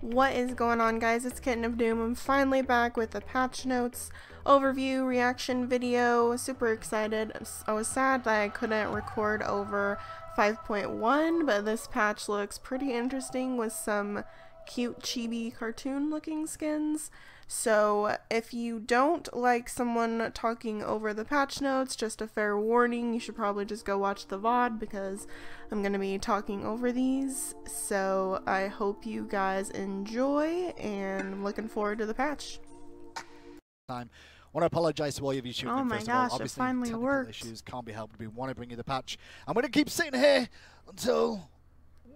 What is going on, guys? It's Kitten of Doom. I'm finally back with a patch notes overview reaction video. Super excited. I was sad that I couldn't record over 5.1, but this patch looks pretty interesting with some cute chibi cartoon looking skins. So if you don't like someone talking over the patch notes, just a fair warning, you should probably just go watch the VOD because I'm going to be talking over these. So I hope you guys enjoy, and I'm looking forward to the patch. I want to apologize to all of you shooting. Oh my gosh, it finally worked. Issues can't be helped. We want to bring you the patch. I'm going to keep sitting here until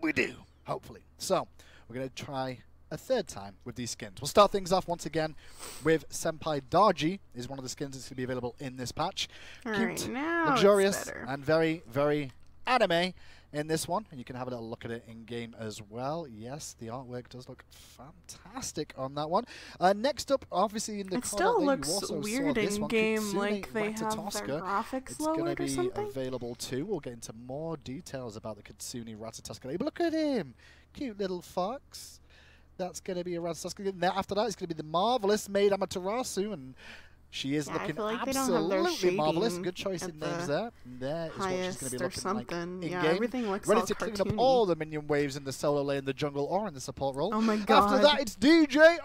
we do, hopefully. So we're going to try a third time with these skins. We'll start things off once again with Senpai Daji is one of the skins that's going to be available in this patch. Cute, luxurious, and very, very anime in this one. And you can have a little look at it in game as well. Yes, the artwork does look fantastic on that one. Next up, obviously in the it still looks weird in game, like they have their graphics lowered or something. It's going to be available too. We'll get into more details about the Kitsune Ratatoskale. But look at him, cute little fox. That's going to be a Ratatoskale. After that, it's going to be the marvelous Maid Amaterasu, and she is looking absolutely marvelous. Good choice in names there. And there is what she's going to be looking like in game. Everything looks ready to clean up all the minion waves in the solo lane, the jungle, or in the support role. Oh my god! After that, it's DJ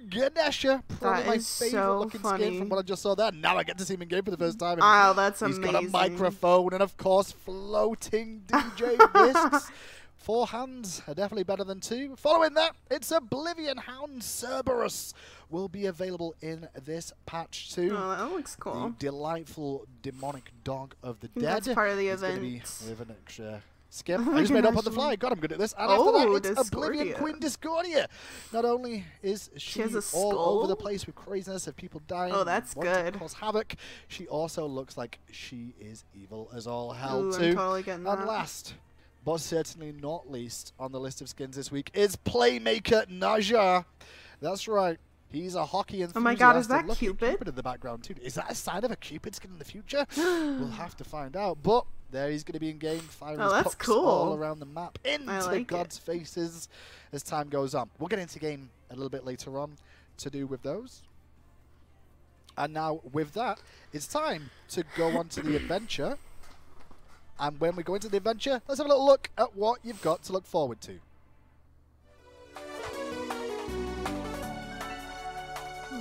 Ganesha. Probably my favorite looking skin from what I just saw there. Now I get to see him in game for the first time. Wow, that's amazing. He's got a microphone and, of course, floating DJ discs. 4 hands are definitely better than 2. Following that, it's Oblivion. Hound Cerberus will be available in this patch too. Oh, that looks cool. The delightful demonic dog of the dead. That's part of the event. With an extra skip. I just made up on the fly. God, I'm good at this. And after that, it's Discordia. Oblivion Queen Discordia. Not only is she all over the place with craziness of people dying, that's good. To cause havoc, she also looks like she is evil as all hell Ooh, too. I'm totally getting that. And last, but certainly not least on the list of skins this week is Playmaker Naja. That's right. He's a hockey enthusiast. Oh my god, is that Cupid? In the background too. Is that a sign of a Cupid skin in the future? We'll have to find out. But there he's going to be in game, firing his pucks all around the map into God's faces as time goes on. We'll get into game a little bit later on to do with those. And now with that, it's time to go on to the adventure. And when we go into the adventure, let's have a little look at what you've got to look forward to.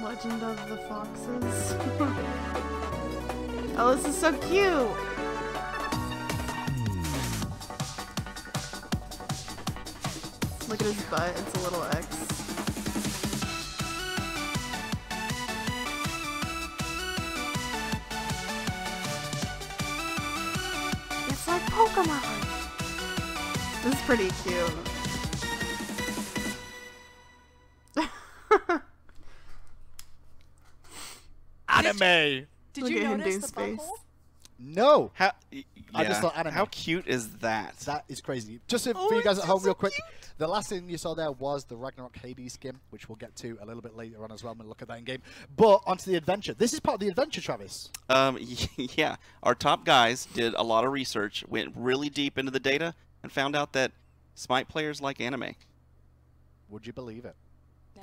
Legend of the Foxes. Oh, this is so cute! Look at his butt, it's a little X. It's like Pokemon! This is pretty cute. Anime! Did you notice the butthole? No. How, I just thought anime. How cute is that? That is crazy. Just for you guys at home real quick, the last thing you saw there was the Ragnarok Hades skin, which we'll get to a little bit later on as well. I'm going to look at that in game. But onto the adventure. This is part of the adventure, Travis. Yeah. Our top guys did a lot of research, went really deep into the data, and found out that SMITE players like anime. Would you believe it?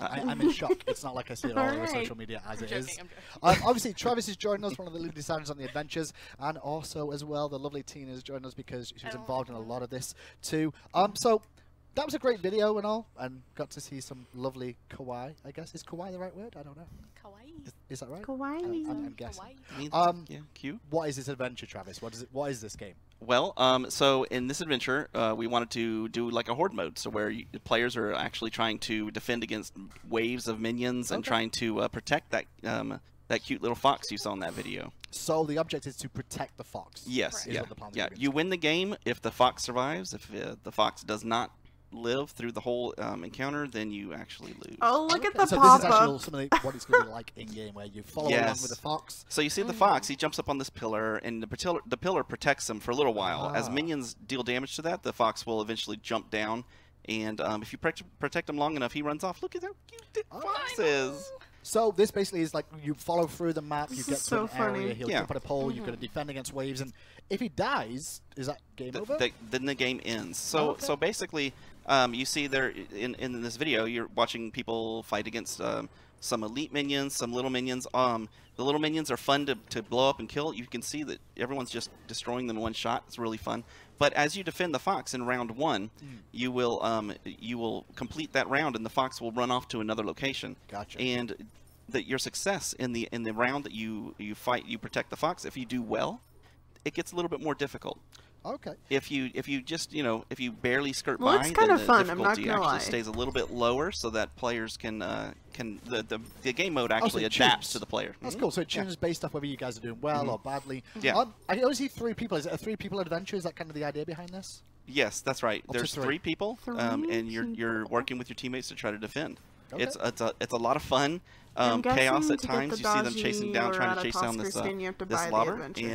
I'm in shock. It's not like I see it all over social media as it is. Obviously, Travis is joining us, one of the lead designers on the adventures, and also as well, the lovely Tina is joining us because she was involved in a lot of this too. So that was a great video and all, and got to see some lovely kawaii. I guess is kawaii the right word? I don't know. Kawaii. Is that right? Kawaii. I'm guessing. Yeah, cute. What is this adventure, Travis? What is this game? Well, so in this adventure, we wanted to do like a horde mode, so where the players are actually trying to defend against waves of minions and trying to protect that that cute little fox you saw in that video. So the object is to protect the fox. Yes. Is Yeah. what the plan Yeah. is. You win the game if the fox survives. If the fox does not live through the whole encounter, then you actually lose. Oh, look at the so pop-up. This is actually something what it's going to be like in game, where you follow along with the fox. So you see the fox, he jumps up on this pillar, and the pillar protects him for a little while. As minions deal damage to that, the fox will eventually jump down, and if you protect him long enough, he runs off. Look at how cute the fox is. So this basically is like you follow through the map, you This get is to so an funny. area, he'll Yeah. jump on a pole, you're going to defend against waves, and if he dies, is that game over? Then the game ends. So Oh, okay. so basically, you see there in this video, you're watching people fight against some elite minions, some little minions. The little minions are fun to blow up and kill. You can see that everyone's just destroying them in one shot. It's really fun. But as you defend the fox in round 1, you will complete that round, and the fox will run off to another location. Gotcha. And your success in the round that you protect the fox. If you do well, it gets a little bit more difficult. Okay. If you just if you barely skirt Well, by, it's then kinda the fun, I'm not difficulty gonna actually lie. stays a little bit lower, so that players can the game mode so actually it adapts tunes. to the player. That's Mhm. cool. So it tunes based off whether you guys are doing well or badly. Yeah. I only see 3 people. Is it a 3-people adventure? Is that kind of the idea behind this? Yes, that's right. Up to There's 3. 3 people, Three and you're working with your teammates to try to defend. Okay. It's a lot of fun. I'm Chaos guessing at to get times. the You see them chasing down, dodgy trying to or chase down Tusker this skin, you have to this buy the lava, adventure.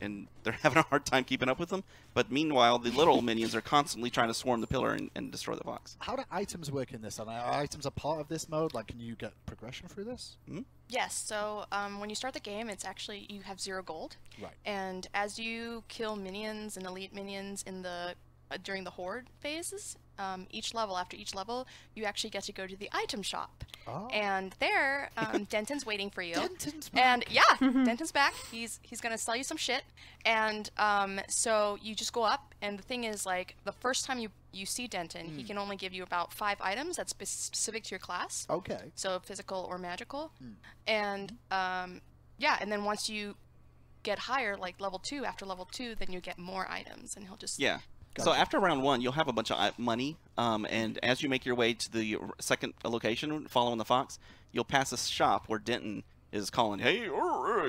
and they're having a hard time keeping up with them. But meanwhile, the little minions are constantly trying to swarm the pillar and destroy the fox. How do items work in this? Are items a part of this mode? Like, can you get progression through this? Yes, so when you start the game, it's actually, you have 0 gold. Right. And as you kill minions and elite minions in the during the horde phases, after each level, you actually get to go to the item shop. Oh. And there, Denton's waiting for you. Denton's back. And yeah, Denton's back. He's gonna sell you some shit. And so you just go up, and the thing is, like, the first time you see Denton, he can only give you about 5 items that's specific to your class. Okay. So physical or magical. And yeah, and then once you get higher, like level 2, after level 2, then you get more items, and he'll just Yeah. Gotcha. So after round 1, you'll have a bunch of money, and as you make your way to the second location, following the fox, you'll pass a shop where Denton is calling, hey,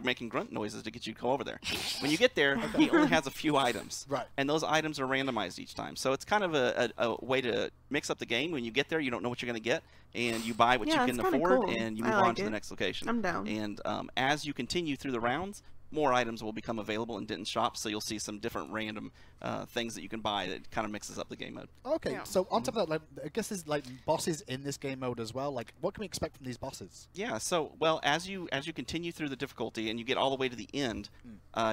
making grunt noises to get you to go over there. When you get there, he only has a few items, Right. and those items are randomized each time. So it's kind of a way to mix up the game. When you get there, you don't know what you're going to get, and you buy what Yeah, you it's can kinda afford, cool. and you I move like on to it. the next location. I'm down. And as you continue through the rounds, more items will become available in Denton's shop, so you'll see some different random things that you can buy that kind of mixes up the game mode. Okay. Yeah. So on top of that, like, I guess there's like bosses in this game mode as well. Like, what can we expect from these bosses? Yeah, so, well, as you continue through the difficulty and you get all the way to the end,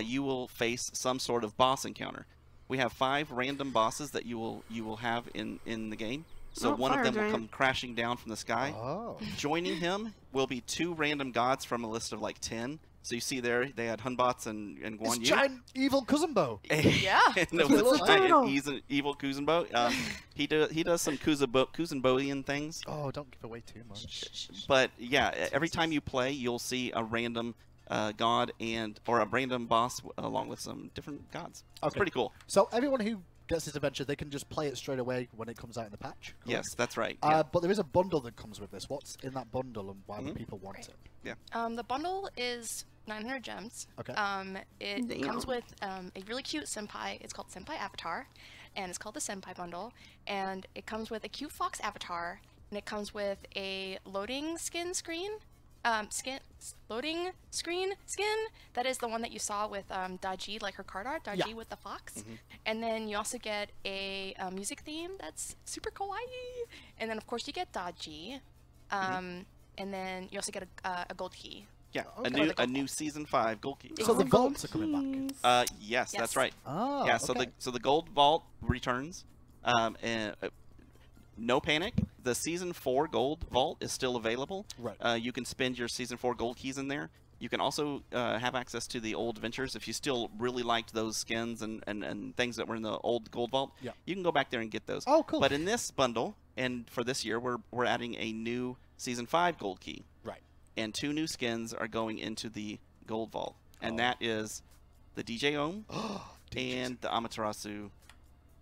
you will face some sort of boss encounter. We have 5 random bosses that you will have in the game. So Oh, one of fire them will giant. come crashing down from the sky. Oh. Joining him will be 2 random gods from a list of like 10. So you see there, they had Hunbots and It's Guan Yu. giant evil Kuzenbo. Yeah. No, That's it's a giant. turtle. He's an evil Kuzenbo. He does some Kuzenboian things. Oh, don't give away too much. But yeah, every time you play, you'll see a random god or a random boss along with some different gods. It's Okay. pretty cool. So everyone who gets this adventure, they can just play it straight away when it comes out in the patch. correct? Yes, that's right. Yeah. But there is a bundle that comes with this. What's in that bundle, and why would people want it? The bundle is 900 gems. Okay. It Damn. comes with a really cute senpai. It's called Senpai Avatar, and it's called the Senpai Bundle. And it comes with a cute fox avatar, and it comes with a loading skin. That is the one that you saw with Daji, like her card art, Daji Yeah. with the fox. And then you also get a music theme that's super kawaii. And then of course you get Daji. And then you also get a gold key. Yeah, Okay. a new season 5 gold key. So the Gold vaults are coming back. keys. Yes, that's Yes. right. Oh, Yeah, so okay. the gold vault returns. And no panic. The season 4 gold vault is still available. Right. You can spend your season 4 gold keys in there. You can also have access to the old adventures if you still really liked those skins and things that were in the old gold vault. Yeah. You can go back there and get those. Oh, cool. But in this bundle, and for this year, we're adding a new season 5 gold key. Right. And 2 new skins are going into the gold vault. And Oh. that is the DJ Ohm DJs. and the Amaterasu.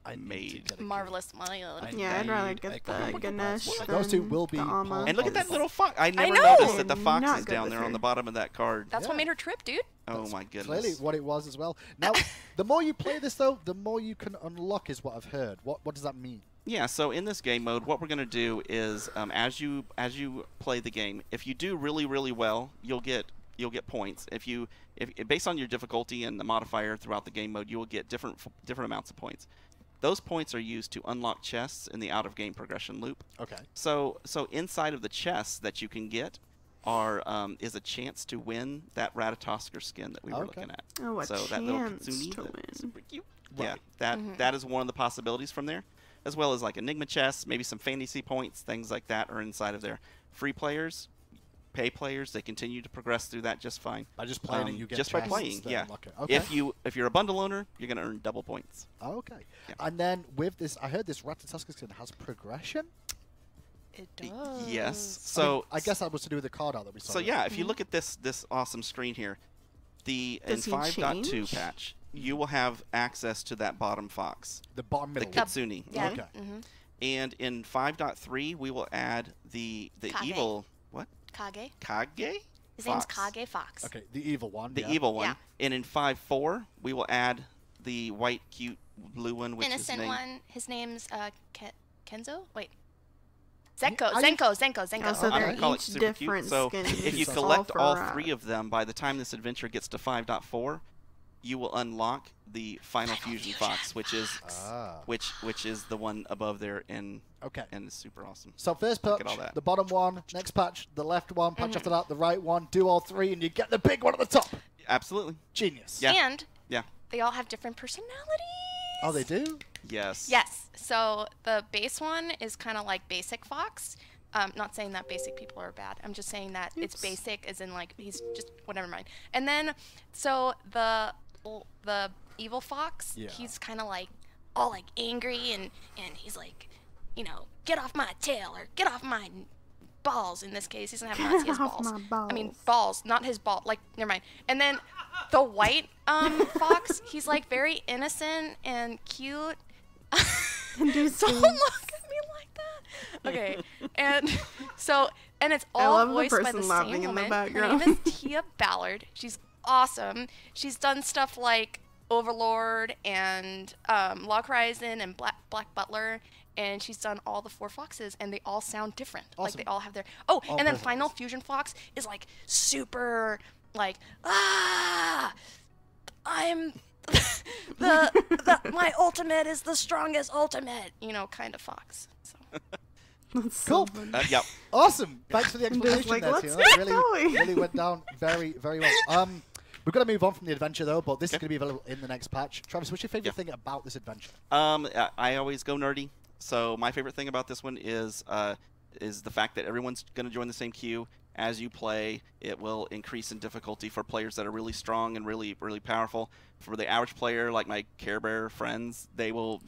I need to made. get a key. Marvelous smile. I Yeah, I'd rather need get a the key. Ganesh Those two than will be the Amma. part And look at of that this. little fox. I never know! noticed that the I'm fox not is good down with there on her. the bottom of that card. That's Yeah. what made her trip, dude. Oh That's my goodness. Clearly what it was as well. Now, the more you play this, though, the more you can unlock is what I've heard. What does that mean? Yeah, so in this game mode, what we're going to do is as you play the game, if you do really, really well, you'll get points. If based on your difficulty and the modifier throughout the game mode, you will get different amounts of points. Those points are used to unlock chests in the out-of-game progression loop. Okay. So inside of the chests that you can get, is a chance to win that Ratatosker skin that we were looking at. Oh, a so chance that little Kitsune, to win. super cute. Right. Yeah, that is one of the possibilities from there, as well as like Enigma chests, maybe some fantasy points, things like that are inside of there. Free players, pay players, they continue to progress through that just fine. By just playing it, you get just by chests playing, that yeah. unlock it. Okay. If you're a bundle owner, you're gonna earn double points. Okay. Yeah. And then with this, I heard this Ratatosker skin has progression. It does. Yes. I mean, So I guess that was to do with the card art that we saw. So yeah, if you look at this awesome screen here, in Does he 5.2 change? patch, you will have access to that bottom fox, the bottom the middle. Kitsune. Yeah. Okay. And in 5.3, we will add the Kage. evil what? Kage. Kage? His name's Fox. Kage Fox. Okay, the evil one. The yeah. evil one. Yeah. And in 5.4, we will add the white, cute blue one, which Innocent is named one. His name's Kenzo. Wait. Zenko. I- Zenko. Oh, so I'm they're gonna call it each super cute. different So skins. if you All collect for, all 3 of them, by the time this adventure gets to 5.4, you will unlock the final fusion fox, which is which is the one above there, and Okay. it's super awesome. So first Look patch, at all that. the bottom one. Next patch, the left one. Patch after that, the right one. Do all 3, and you get the big one at the top. Absolutely. Genius. Yeah. And Yeah. they all have different personalities. Oh, they do? Yes. Yes. So the base one is kind of like basic fox. Not saying that basic people are bad. I'm just saying that it's basic, as in like he's just whatever mind. And then so the evil fox, Yeah. he's kind of like all like angry and he's like, you know, get off my tail or get off my balls. In this case, he doesn't have Nazi, he has Get off balls. my I mean balls. balls, not his ball. Like never mind. And then the white fox, he's like very innocent and cute. And do Don't skins. look at me like that. Okay, and so it's I all love the voiced by person the laughing same in the woman. background. Her name is Tia Ballard. She's awesome. She's done stuff like Overlord and Log Horizon and Black Butler, and she's done all the 4 foxes, and they all sound different. Like Awesome. they all have their All and then personalized. Final Fusion Fox is like super like I'm my ultimate is the strongest ultimate, you know, kind of fox. So. That's so Cool. funny. Yep. Awesome. Thanks for the explanation like, there, let's Tina. get That going. really went down very, very well. We've got to move on from the adventure, though, but this is going to be available in the next patch. Travis, what's your favorite thing about this adventure? I always go nerdy. So my favorite thing about this one is the fact that everyone's going to join the same queue. As you play, it will increase in difficulty for players that are really strong and really powerful. For the average player, like my Care Bear friends, they will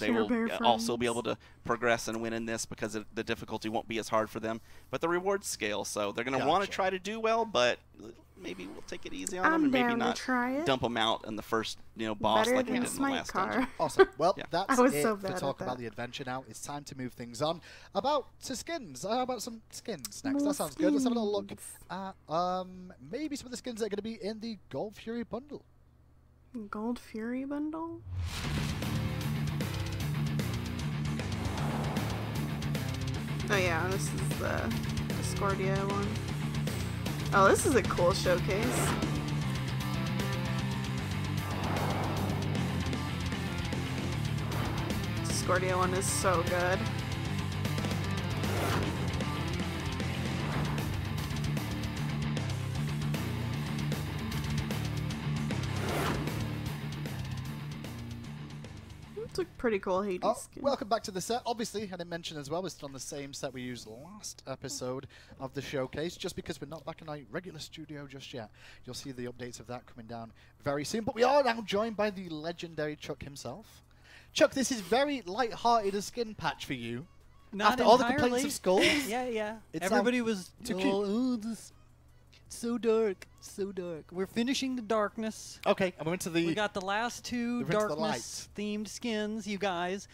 also be able to progress and win in this because the difficulty won't be as hard for them. But the rewards scale, so they're going to want to Gotcha. try to do well, but maybe we'll take it easy on them I'm and maybe down to not try it. dump them out in the first boss Better like we than did in the SMITE last car. dungeon. Awesome. Well, Yeah. that's I was it so for bad talk at about that. the adventure now. It's time to move things on. To skins. How about some skins next? More That sounds good. Let's have a little look skins. at maybe some of the skins that are going to be in the Gold Fury bundle. Gold Fury bundle? Oh yeah, this is the Discordia one. Oh, this is a cool showcase. Discordia one is so good. It's a pretty cool Hades skin. Welcome back to the set. Obviously, I didn't mention as well, we're still on the same set we used last episode of the showcase, just because we're not back in our regular studio just yet. You'll see the updates of that coming down very soon. But we are now joined by the legendary Chuck himself. Chuck, this is very light-hearted a skin patch for you. Not After all the entirely. complaints of skulls. Yeah. It's, Everybody was too oh, cute. oh, this so dark, so dark. We're finishing the darkness. Okay, and we're into the... We got the last 2 We're into the darkness themed skins, you guys.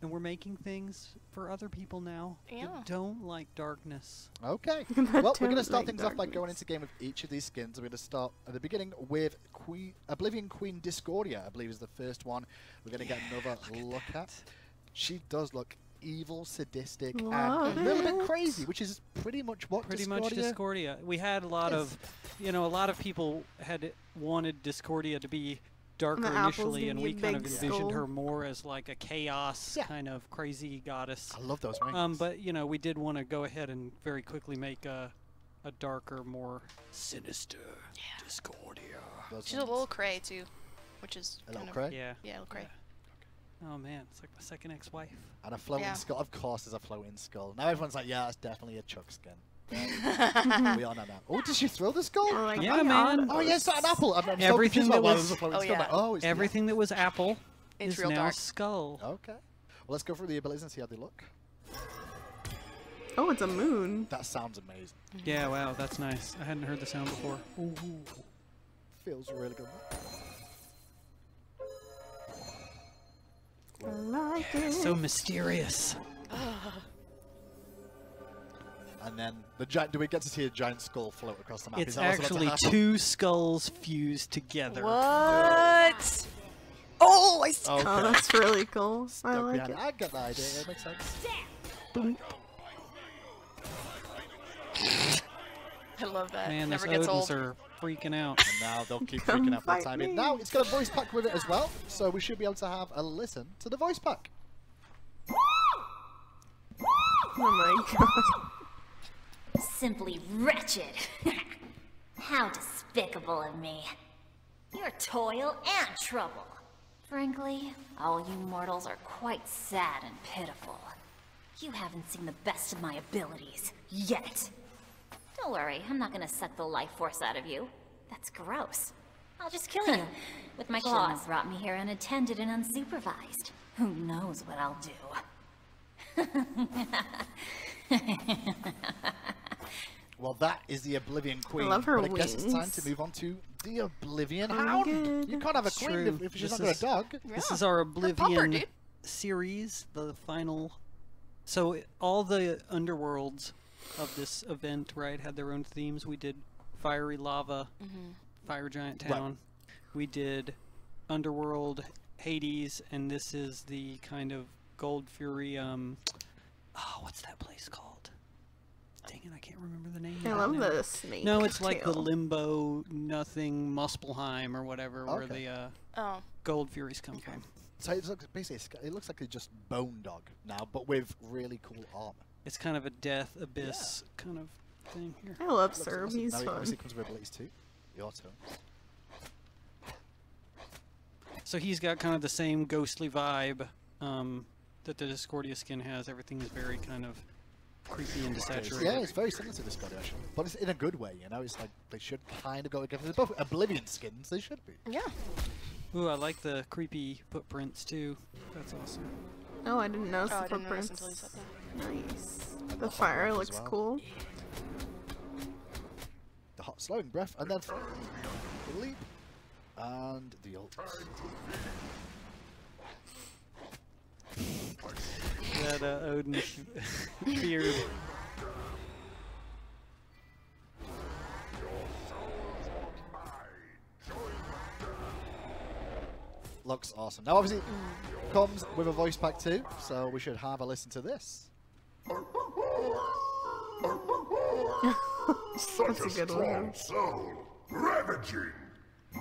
And we're making things for other people now Yeah. that don't like darkness. Okay. That Well, we're going to don't start like things off by going darkness. into game with each of these skins. We're going to start at the beginning with Oblivion Queen Discordia, I believe is the first one we're going to get another look at. She does look evil, sadistic, Love and a little it. bit crazy, which is pretty much what Pretty Discordia much Discordia. We had a lot of, a lot of people had wanted Discordia to be darker The apple's initially, gonna and be we a kind of big envisioned skull. her more as like a chaos Yeah. kind of crazy goddess. I love those rings. But we did want to go ahead and very quickly make a a darker, more sinister Discordia. Those She's a ones. little cray too, which is A kind little of cray? Yeah. yeah, a little cray. Oh man, it's like my second ex-wife. And a floating Yeah. skull. Of course, there's a floating skull. Now everyone's like, yeah, that's definitely a Chuck skin. We all know now. Oh, did she throw the skull? Oh, like, Yeah, man. Oh, yes, an apple. I'm so Everything confused about that why was- there's a floating Oh, skull. yeah. Like, oh, it's Everything that was apple It's is real now dark. skull. Okay. Well, let's go through the abilities and see how they look. Oh, it's a moon. That sounds amazing. Yeah, wow, that's nice. I hadn't heard the sound before. Ooh. Feels really good. I like it. So mysterious. And then the giant. Do we get to see a giant skull float across the map? It's Is that what's about to actually happen? 2 skulls fused together. What? Oh, I see. Okay. Oh, that's really cool. I Stuck like behind it. I get the idea. It makes sense. Boom. I love that. Man, those Never gets Odins old. are freaking out. And now they'll keep Come freaking out for the fight time me. being. Now it's got a voice pack with it as well, so we should be able to have a listen to the voice pack. Oh my god. Simply wretched. How despicable of me. You're toil and trouble. Frankly, all you mortals are quite sad and pitiful. You haven't seen the best of my abilities, yet. Don't worry, I'm not gonna suck the life force out of you. That's gross. I'll just kill you with my claws. Shouldn't have brought me here unattended and unsupervised. Who knows what I'll do? Well, that is the Oblivion Queen. love her but I guess it's time wings. to move on to the Oblivion Oh, Hound. good. You can't have a queen True. if she's This not got is- a dog. This Yeah. is our Her Oblivion pupper, dude. series, the final. So all the underworlds of this event, right, had their own themes. We did Fiery Lava, Fire Giant Right. Town. We did Underworld, Hades, and this is the kind of Gold Fury. Oh, what's that place called? Dang it, I can't remember the name. I of it love now. the snake. No, it's like the tail. Limbo, nothing, Muspelheim or whatever, where Okay. the Oh, Gold Furies come from. So it looks basically it looks like a just bone dog now, but with really cool armor. It's kind of a death abyss kind of thing here. I love Looks Cerb. awesome. He's Now he fun. obviously comes with abilities too. The auto. So he's got kind of the same ghostly vibe that the Discordia skin has. Everything is very kind of creepy and desaturated. Yeah, it's very similar to this god actually, but it's in a good way. You know, it's like they should kind of go together. They're both Oblivion skins. They should be. yeah. Ooh, I like the creepy footprints too. That's awesome. Oh, I didn't notice Oh, the I didn't notice footprints. until you said that. Nice. the The fire hot as looks well. cool. The hot slowing breath, and then the leap, and the ult. That Odin beard. Looks awesome. Now, obviously, comes with a voice pack too, so we should have a listen to this. That's a good one. Soul, ravaging.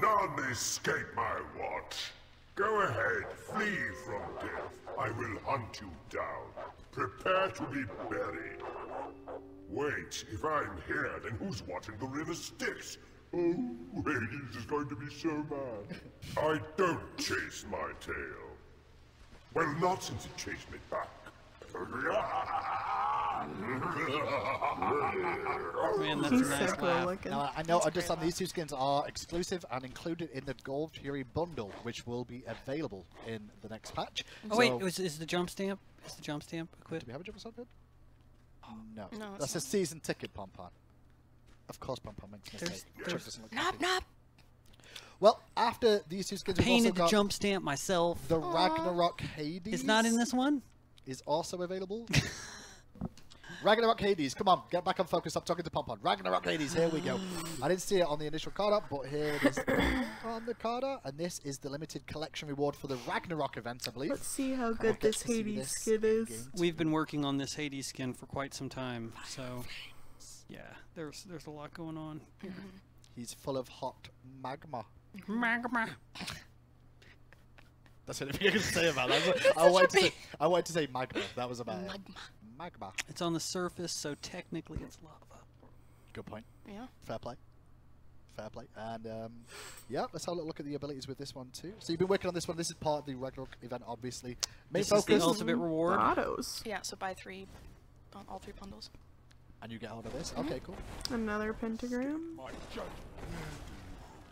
None escape my watch. Go ahead, flee from death. I will hunt you down. Prepare to be buried. Wait, if I'm here, then who's watching the river Styx? Oh, Hades is going to be so mad. I don't chase my tail. Well, not since it chased me back. Man, that's He's a so nice cool laugh. looking. Now, I know I understand these two skins are exclusive and included in the Gold Fury bundle, which will be available in the next patch. Oh wait, So- is the jump stamp? Is the jump stamp equipped? Do we have a jump something? No. No, it's That's a season ticket, Pompon. Of course, Pompon makes a mistake. Chuck there's- doesn't look Nop, happy. nop. Well, after these two skins, we've also Painted the got jump stamp myself. the Ragnarok Hades. It's not in this one. Is also available. Ragnarok Hades, come on, get back on focus. Stop talking to Pompon. Ragnarok Hades, here we go. I didn't see it on the initial card art, but here it is on the card art, and this is the limited collection reward for the Ragnarok event, I believe. Let's see how We'll good get this to see Hades this skin in is. game. We've been working on this Hades skin for quite some time, so yeah, there's a lot going on. He's full of hot magma. Magma. That's the only thing I can say about that. I wanted to say magma. That was about it. Magma. It's on the surface, so technically it's lava. Good point. Yeah. Fair play. Fair play. And yeah, let's have a look at the abilities with this one too. So you've been working on this one. This is part of the Ragnarok event, obviously. Main This focus. is the ultimate reward. Autos. Yeah. So buy all 3 bundles. And you get out of this. Okay, cool. Another pentagram. My judgment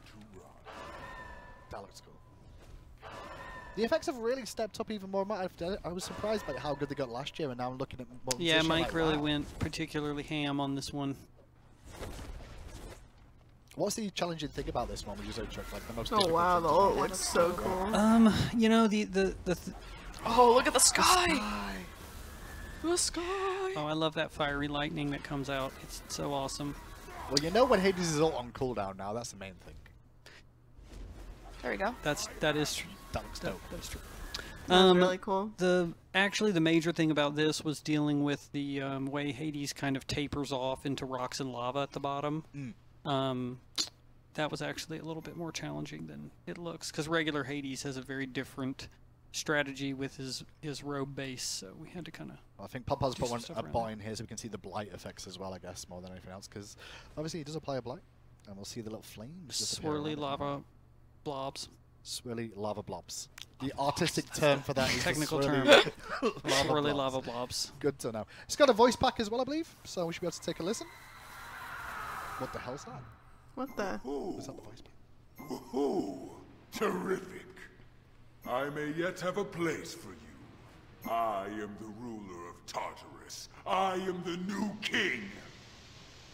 to run. That looks cool. The effects have really stepped up even more. I was surprised by how good they got last year, and now I'm looking at. Yeah, Mike like, really wow. went particularly ham on this one. What's the challenging thing about this one? Would you say, Chuck? Like the most. Oh difficult wow, thing the to ult do? looks so cool. You know Oh, look at the sky! The sky! Oh, I love that fiery lightning that comes out. It's so awesome. Well, you know when Hades is ult on cooldown now. That's the main thing. There we go. That is true. That looks dope. That's true. That's really cool. Actually, the major thing about this was dealing with the way Hades kind of tapers off into rocks and lava at the bottom. That was actually a little bit more challenging than it looks, because regular Hades has a very different strategy with his robe base, so we had to kind of. I think Papa's put stuff a around bot in here so we can see the blight effects as well, I guess, more than anything else, because obviously he does apply a blight, and we'll see the little flames. disappear Swirly around it. lava blobs. Swirly lava blobs. The artistic term for that is Technical the term. swirly Swirly blobs. lava blobs. Good to know. It's got a voice pack as well, I believe, so we should be able to take a listen. What the hell's that? What the? Is that the voice pack? Ooh, terrific. I may yet have a place for you. I am the ruler of Tartarus. I am the new king.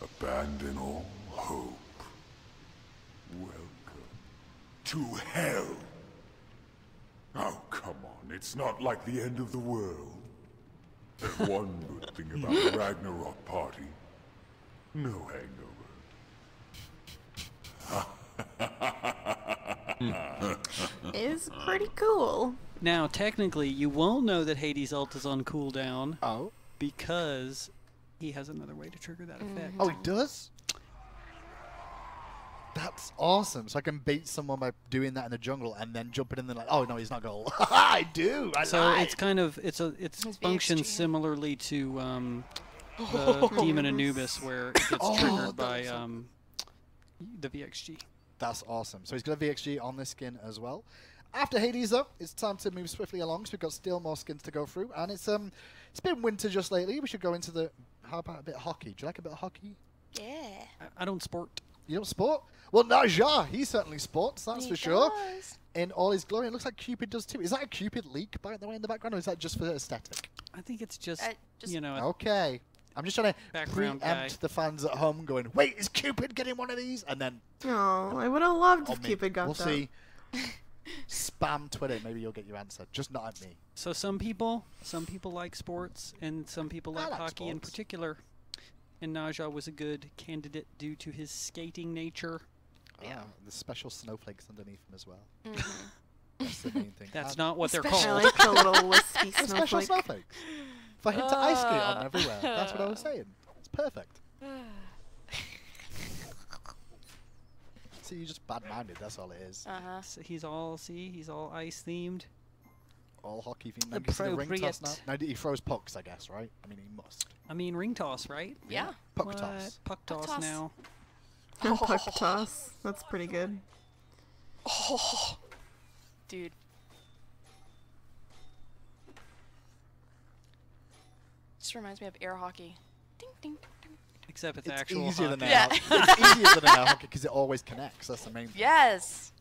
Abandon all hope. Welcome to hell. Oh, come on. It's not like the end of the world. There's one good thing about a Ragnarok party. No hangover. Is pretty cool. Now, technically, you won't know that Hades' ult is on cooldown Oh. because he has another way to trigger that effect. Oh, he does? That's awesome. So I can bait someone by doing that in the jungle and then jumping in there like, oh no, he's not going. I do. So lied. it's kind of it's It's functions VXG. similarly to the Demon Anubis, where it gets triggered that by looks so the VXG. That's awesome. So he's got a VXG on this skin as well. After Hades, though, it's time to move swiftly along. So we've got still more skins to go through, and it's been winter just lately. We should go into the. How about a bit of hockey? Do you like a bit of hockey? Yeah. I don't sport. You don't sport? Well, Naja, he certainly sports. That's He for sure. does. In all his glory, it looks like Cupid does too. Is that a Cupid leak, by the way, in the background, or is that just for aesthetic? I think it's just, Just- you know. Okay. I'm just trying to Background preempt guy. the fans at home going, wait, is Cupid getting one of these? And then, Oh, I would have loved oh, if me. Cupid got we'll that. see. Spam Twitter, maybe you'll get your answer. Just not at me. So some people like sports, and some people I like like hockey in sports. particular. And Naja was a good candidate due to his skating nature. Yeah. The special snowflakes underneath them as well. Mhm. That's the main thing. That's And not what they're I called. like the little wispy the special snowflake. snowflakes. For him to ice skate on everywhere. That's what I was saying. It's perfect. See, you're just bad-minded. That's all it is. Uh-huh. So he's all ice themed. All hockey themed. Now, the ring toss now. Appropriate. Now he throws pucks, I guess, right? I mean, he must. I mean, ring toss, right? Yeah. Puck What? toss. Puck Puck toss toss. now. Puck toss. That's pretty good. Oh, dude. Just reminds me of air hockey. Ding, ding, ding. Except it's It's actual easier hockey. than Yeah. it's easier than air hockey because it always connects. That's the main thing. Yes.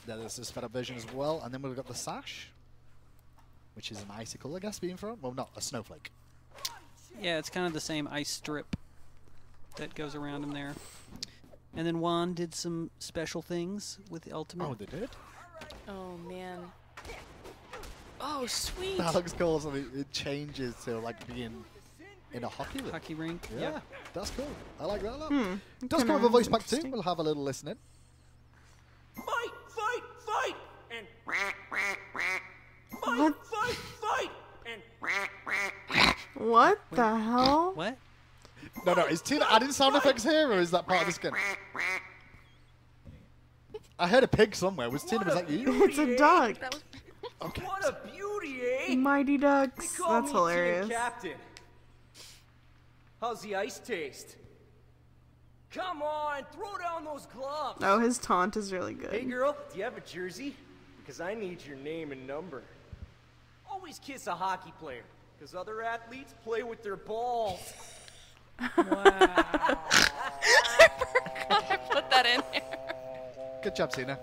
There's this sped up version as well, and then we've got the Sash, which is an icicle, I guess, being thrown. Well, not a snowflake. Yeah, it's kind of the same ice strip that goes around him there. And then Juan did some special things with the ultimate. Oh, they did. Oh man. Oh sweet. That looks cool. So it changes to like being in a hockey rink. Hockey rink. Yeah, Yep. that's cool. I like that a lot. Hmm. Does come kinda with a voice pack too. interesting. We'll have a little listen in. Fight, fight, fight, and fight, What? fight, fight, and What the hell? What? No, is Tina adding sound effects here, or is that part of the skin? I heard a pig somewhere. Was Tina? Was that you? It's a duck. That was Okay. what a beauty, eh? Mighty They ducks. call That's me hilarious. Team Captain. How's the ice taste? Come on, throw down those gloves. Oh, his taunt is really good. Hey girl, do you have a jersey? Because I need your name and number. Always kiss a hockey player, because other athletes play with their balls. I put that in there. Good job, Tina.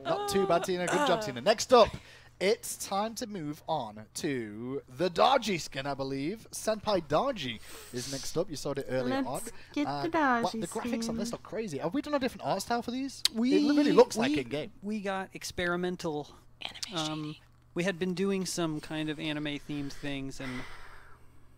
Not too bad, Tina. Good job, Tina. Next up, it's time to move on to the Dodgy skin, I believe. Senpai Dodgy is next up. You saw it earlier on. Let's get the Wow, Dodgy the graphics on this skin. look crazy. Have we done a different art style for these? It really looks like in-game. We got experimental. Anime We had been doing some kind of anime-themed things,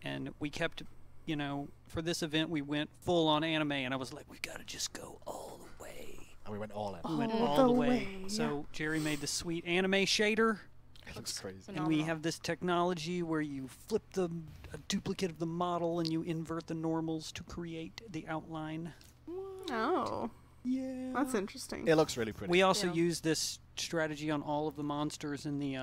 and we kept, you know, for this event we went full on anime, and I was like, we gotta just go all the way. And we went all in. We went All all the the way. way, So Jerry made the sweet anime shader. It looks crazy. And we have this technology where you flip a duplicate of the model and you invert the normals to create the outline. Oh, Yeah. that's interesting. It looks really pretty. We also Yeah. use this strategy on all of the monsters in the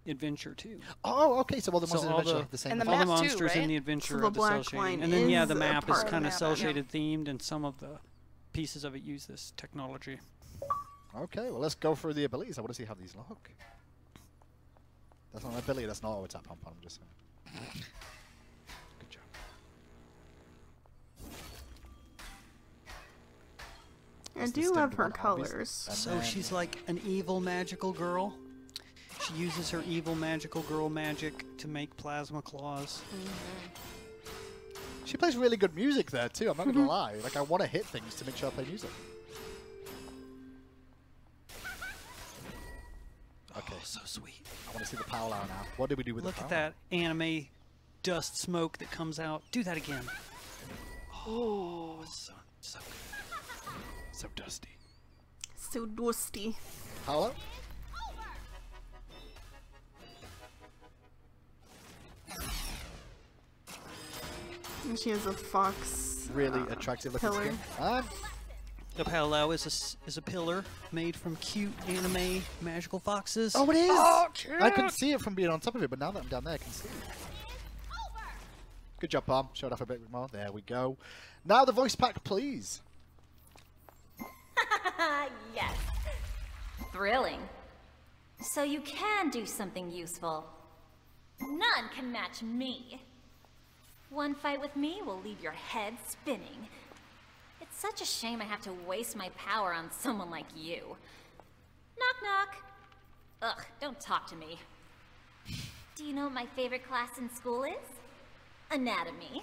adventure too. Oh, okay. So all the So monsters all eventually the- have the same. And the All effect. the map too, monsters in right? the adventure So the are the cell black shading. line And then yeah, is the a map is part of kind of that, cell yeah. shaded themed, and some of the pieces of it use this technology. Okay, well, let's go through the abilities. I want to see how these look. That's not an ability. That's not auto tap pump on. I'm just saying. Good job. I That's the do love standard her one, obviously. colors. And So then- she's like an evil magical girl. She uses her evil magical girl magic to make plasma claws. She plays really good music there too. I'm not gonna lie. Like I want to hit things to make sure I play music. Okay, Oh, so sweet. I want to see the power line now. What did we do with Look the at power? that anime dust smoke that comes out. Do that again. Ooh. So good. So dusty. So dusty. Paolo? And she has a fox. Really attractive looking pillar. skin. And The Palau is a pillar made from cute anime magical foxes. oh, it is! Oh, I couldn't see it from being on top of it, but now that I'm down there, I can see it. Good job, Palm. Showed off a bit more. There we go. Now the voice pack, please. Yes. Thrilling. So you can do something useful. None can match me. One fight with me will leave your head spinning. It's such a shame I have to waste my power on someone like you. Knock knock. Ugh, don't talk to me. Do you know what my favorite class in school is? Anatomy.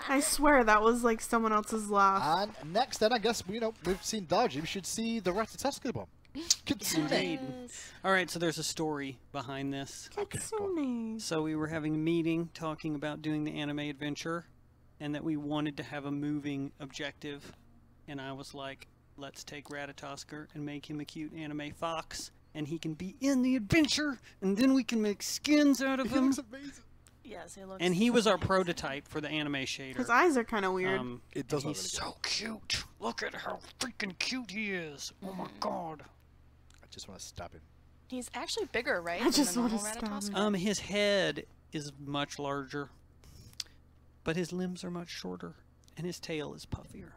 I swear that was like someone else's laugh. And next, then, I guess, you know, we've seen Dodgy. We should see the Ratatoskle bomb. Kitsune. All right, so there's a story behind this. Kitsune. So we were having a meeting talking about doing the anime adventure, and that we wanted to have a moving objective. And I was like, let's take Ratatoskle and make him a cute anime fox, and he can be in the adventure, and then we can make skins out of He him. looks amazing. Yes, it looks. And he was our prototype for the anime His shader. eyes are kind of weird. It does and look he's really so cute. Look at how freaking cute he is. Oh my god. I just want to stab him. He's actually bigger, right? I than just the wanna normal stab him. Ratatoskle? His head is much larger, but his limbs are much shorter, and his tail is puffier.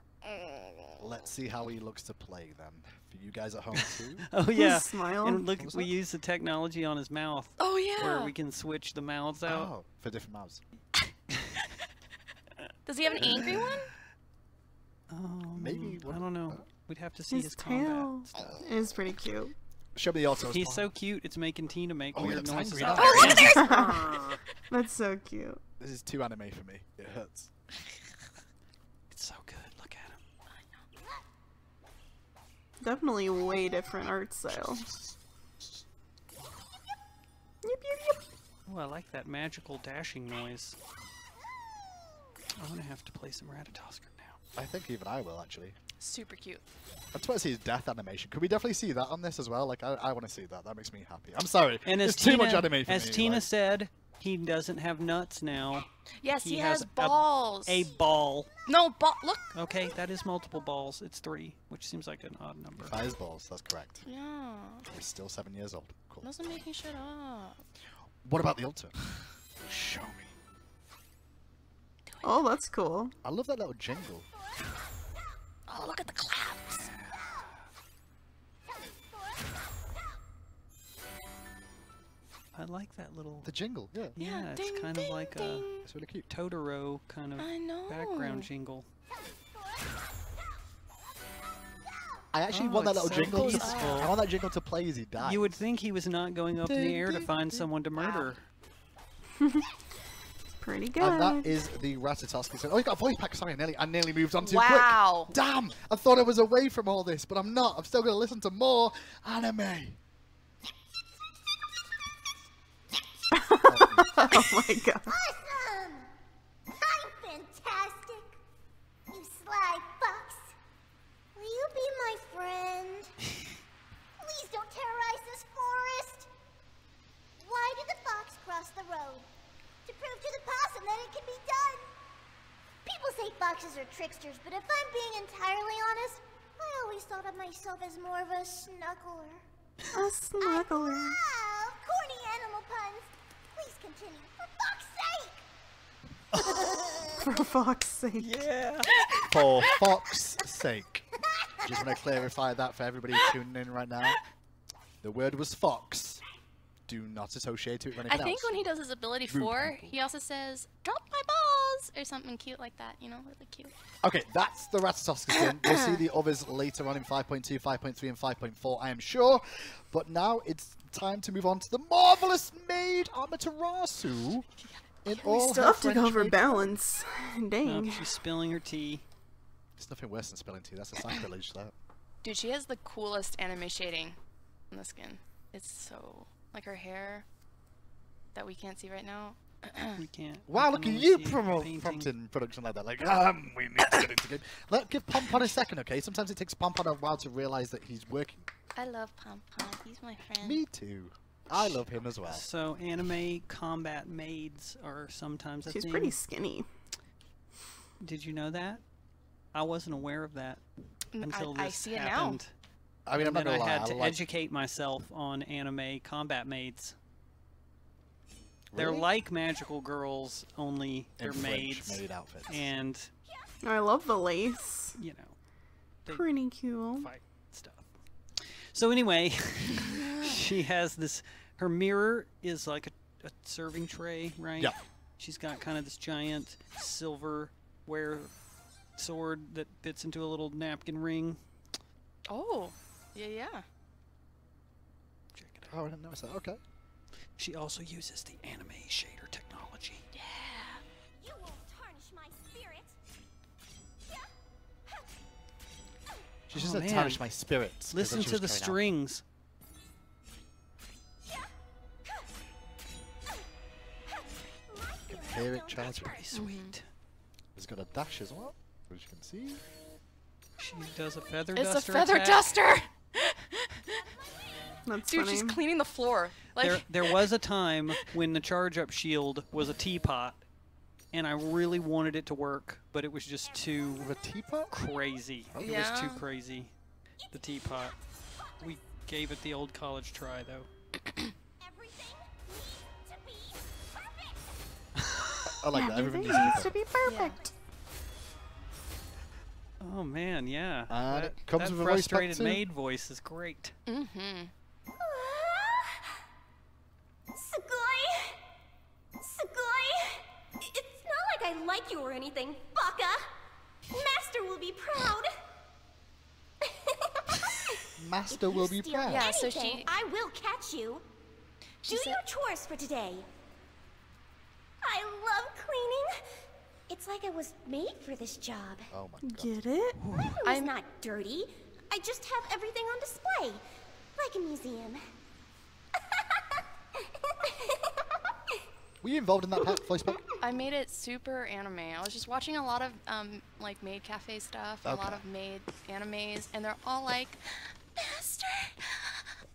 Let's see how he looks to play, then. For you guys at home, too. Oh yeah, smile. and look, What was we that? use the technology on his mouth Oh yeah. where we can switch the mouths out. Oh, for different mouths. Does he have an angry one? Maybe I one- don't know. We'd have to see His his combat. tail stuff. is pretty cute. Show me the autos. He's Palm. so cute, it's making Tina make Oh, he weird looks noises. angry out now. there. Oh, look at That's so cute. This is too anime for me. It hurts. It's so good. Look at him. Definitely way different art style. Yip, yip, yip. Oh, I like that magical dashing noise. I'm gonna have to play some Ratatoskle now. I think even I will, actually. Super cute. I just want to see his death animation. Could we definitely see that on this as well? Like, I want to see that. That makes me happy. I'm sorry. And as it's too Tina, much anime for as me. Tina like, said, He doesn't have nuts now. Yes, he has a- balls. A ball. No, ball. Look. Okay, that is multiple balls. It's 3, which seems like an odd number. 5 balls, that's correct. Yeah. He's still 7 years old. Cool. Wasn't making shit up. What about the ultimate? Show me. Oh, that's cool. I love that little jingle. Oh, look at the clouds. I like that little. The jingle, yeah. Yeah, it's ding, kind of ding, like ding. It's really cute. a Totoro kind of I know. background jingle. I actually Oh, want that it's little so jingle. peaceful. I want that jingle to play as he dies. You would think he was not going up in the air to find someone to murder. Pretty good. And that is the Ratatoski. Oh, you got a voice pack. Sorry, I nearly moved on too Wow. quick. Damn! I thought I was away from all this, but I'm not. I'm still going to listen to more anime. Oh my god. Awesome! I'm fantastic! You sly fox! Will you be my friend? Please don't terrorize this forest! Why did the fox cross the road? To prove to the possum that it can be done! People say foxes are tricksters, but if I'm being entirely honest, I always thought of myself as more of a snuggler. A snuggler. Love corny animal puns! Please continue, for fox's sake! For fuck's sake. Yeah. For Fox's sake. Just want to clarify that for everybody tuning in right now. The word was fox. Do not associate it with anything I think else. when he does his ability Rude 4, people. he also says, "Drop my balls," or something cute like that. You know, really cute. Okay, that's the Ratatoski skin. We'll see the others later on in 5.2, 5.3, and 5.4, I am sure. But now it's time to move on to the marvelous maid Amaterasu. In We all still her have to go French over maid- balance. Nope, Dang. she's spilling her tea. There's nothing worse than spilling tea. That's a sacrilege, that. Dude, she has the coolest anime shading on the skin. It's so like her hair that we can't see right now. We can't. Wow, we look can at only you see it painting. prompting production like that. Like, we need to get into game. Give Pompon a second, okay? Sometimes it takes Pompon a while to realize that he's working. I love Pom Pom. He's my friend. Me too. I love him as well. So anime combat maids are sometimes a She's thing. pretty skinny. Did you know that? I wasn't aware of that until I this see it now. happened. I mean, I'm not And then gonna I lie. had to like, educate myself on anime combat maids. They're Really? like magical girls, only they're in French maids, maid outfits. and I love the lace. you know, they Pretty cool. fight stuff. So anyway, she has this. Her mirror is like a serving tray, right? Yeah. She's got kind of this giant silverware sword that fits into a little napkin ring. Oh, yeah. Check it out. Oh, I didn't notice that. Okay. She also uses the anime shader technology. You won't tarnish my spirit. She just Oh, said man. tarnish my spirits. 'cause Listen then she to was the carried out. strings. Hear it charge. Pretty sweet. It's got a dash as well, as you can see. She does a feather It's a duster feather attack. duster. That's Dude, funny. she's cleaning the floor. Like, There was a time when the charge-up shield was a teapot, and I really wanted it to work, but it was just too With a teapot? crazy. It was too Yeah. crazy. The teapot. We gave it the old college try, though. Everything needs to be perfect. I like that. Everything Everything needs to be perfect. Oh man, yeah. And that it comes that with a voice back frustrated too. maid voice is great. mm-hmm. Sugoi! Sugoi! It's not like I like you or anything, Baka! Master will be proud! Master will be Steal proud. Yeah, so anything, she- I will catch you. She Do said- your chores for today. I love cleaning. It's like I was made for this job. Oh my god. Get it? My room is not dirty. I just have everything on display, like a museum. Were you involved in that voice pack? I made it super anime. I was just watching a lot of like maid cafe stuff, a lot Okay. of maid animes, and they're all like, Master,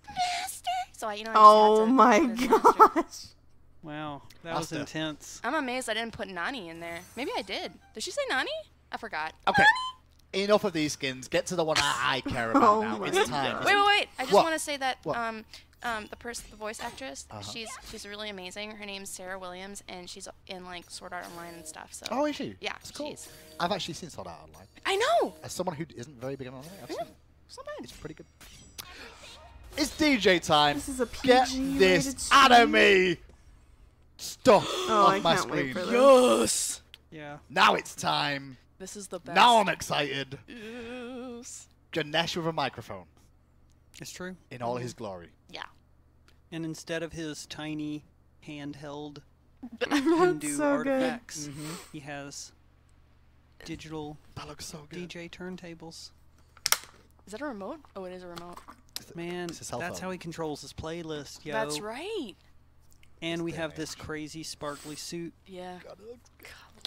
Master. So I, you know. I just had Oh to my put it as Master. gosh. Wow, that was Master. intense. I'm amazed I didn't put Nani in there. Maybe I did. Did she say Nani? I forgot. Okay. Enough of these skins. Get to the one I care about Oh now. my It's time. Wait. I just What? want to say that What? the voice actress, she's really amazing. Her name's Sarah Williams, and she's in like Sword Art Online and stuff. So Oh, is she? yeah, That's cool. she's. I've actually seen Sword Art Online. I know. As someone who isn't very big on online, I've seen it. It's not bad. It's pretty good. It's DJ time. This is a Get PG this rated stream. anime stuff Oh, I off my can't wait screen. for this. Yes. Yeah. Now it's time. This is the best. Now I'm excited. Yes. Ganesh with a microphone It's true. in all his glory. Yeah. And instead of his tiny handheld That's Hindu so good. artifacts, he has digital That looks so good. DJ turntables. Is that a remote? Oh, it is a remote. Man, It's a cell that's phone. how he controls his playlist, yo. That's right. And we have this crazy sparkly suit Yeah.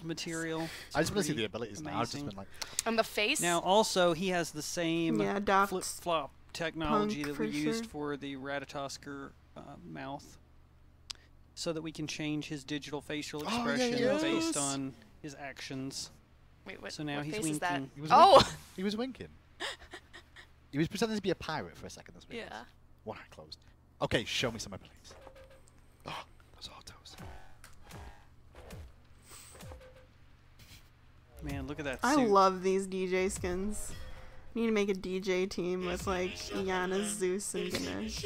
material. I just want to see pretty the abilities now. I've just amazing. been like, And the face. Now, also, he has the same Yeah, Daft flip-flop technology Punk that we for used sure. for the Ratatosker mouth, so that we can change his digital facial Oh, yeah, expression yeah. based Yes. on his actions. Wait, what? So now what he's face is that? winking. he was Oh. winking. He was winking. He was pretending to be a pirate for a second. That's what he was. Yeah. One eye closed. Okay, show me some abilities. Oh, those autos. Man, look at that I suit. love these DJ skins. Need to make a DJ team with like Yana, Zeus, and Ganesh.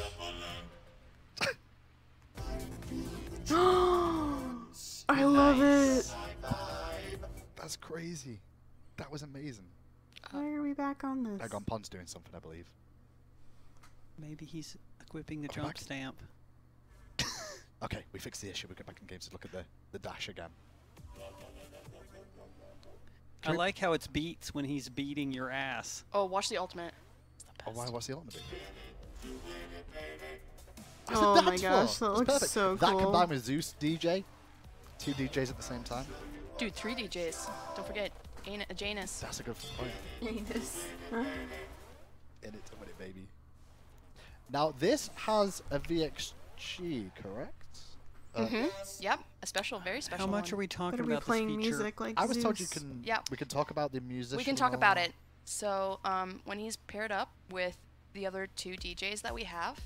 I love it. That's crazy. That was amazing. Why are we back on this? Dagon Pond's doing something, I believe. Maybe he's equipping the Come jump back. stamp. Okay, we fixed the issue. We go back in games to look at the dash again. I like how it's beats when he's beating your ass. Oh, watch the ultimate. It's the Oh, best. what's the ultimate? Oh my gosh, that looks perfect. so That cool. combined with Zeus DJ, 2 DJs at the same time. Dude, 3 DJs. Don't forget Janus. That's a good point. Huh? In it to win it, baby. Now this has a VXG, correct? Yep, a special, very special. How much one. are we talking Better be about playing this feature? music like I was told you Zeus. can. Yep. We can talk about the musician. We can talk about it. So, when he's paired up with the other 2 DJs that we have,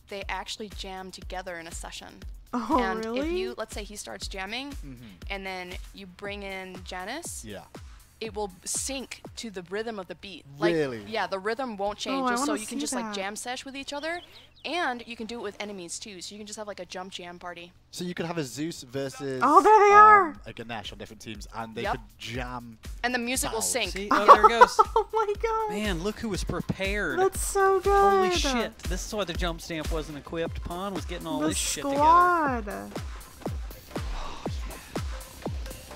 they actually jam together in a session. Oh, and really? if you, let's say he starts jamming, and then you bring in Janice, Yeah. it will sync to the rhythm of the beat. Really? Like, yeah, the rhythm won't change, I just so wanna you can see just like that. jam sesh with each other, and you can do it with enemies too. So you can just have like a jump jam party. So you could have a Zeus versus. Oh, there they are! A Ganesh on different teams, and they Yep. could jam. And the music will Wow. sync. See? Oh, there it goes. Oh my god. Man, look who was prepared. That's so good. Holy shit. This is why the jump stamp wasn't equipped. Pon was getting all The this shit together. squad.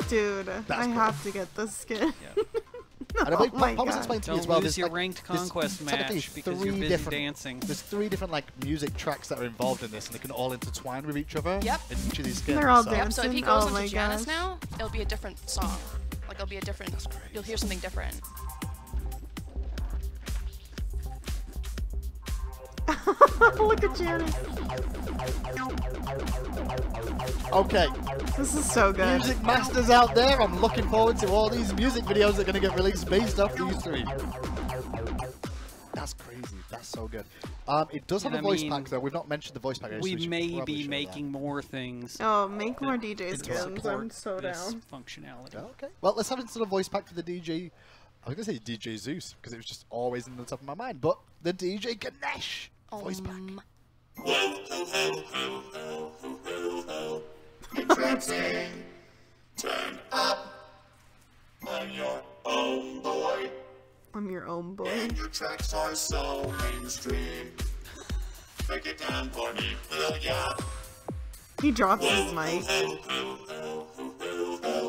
Dude, That's I cool. have to get this skin. Yeah. And I believe Oh my Pop was God. explained to me Don't as well. lose There's your like, ranked there's conquest technically match because 3 you're busy different, dancing. There's 3 different like music tracks that are involved in this, and they can all intertwine with each other. Yep. In each of these skins. They're all so. Yep, so if he Dancing? goes Oh into my Janice gosh. now, it'll be a different song. Like it'll be a different. You'll hear something different. Look at Janet. Okay, This is so good. music masters out there, I'm looking forward to all these music videos that are going to get released based off these 3. That's crazy. That's so good. It does have And a I voice mean, pack though. We've not mentioned the voice pack. We should may probably be show making more things Oh, make more that- DJ that skins. I'm support so this down. functionality. that. Okay. Well, let's have into the voice pack for the DJ. I was going to say DJ Zeus because it was just always in the top of my mind, but the DJ Ganesh voice pack. I'm your own boy. Your tracks are so mainstream. Break it down for me, will ya? He drops his mic.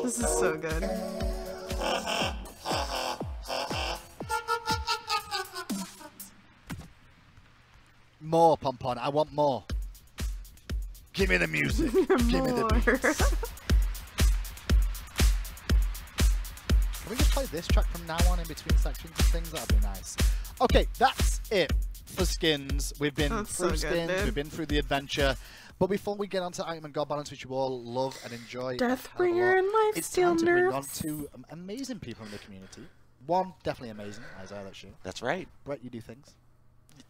This is so good. More, Pompon. I want more. Give me the music. Give me the beats. More. Can we just play this track from now on in between sections and things? That'd be nice. Okay, that's it for skins. We've been That's through so good, skins. dude. We've been through the adventure. But before we get onto item and god balance, which you all love and enjoy, Deathbringer and it's Lifesteal time to bring on nerfs. two amazing people in the community. One, definitely amazing, Isaiah, that's you. That's right. Brett, you do things.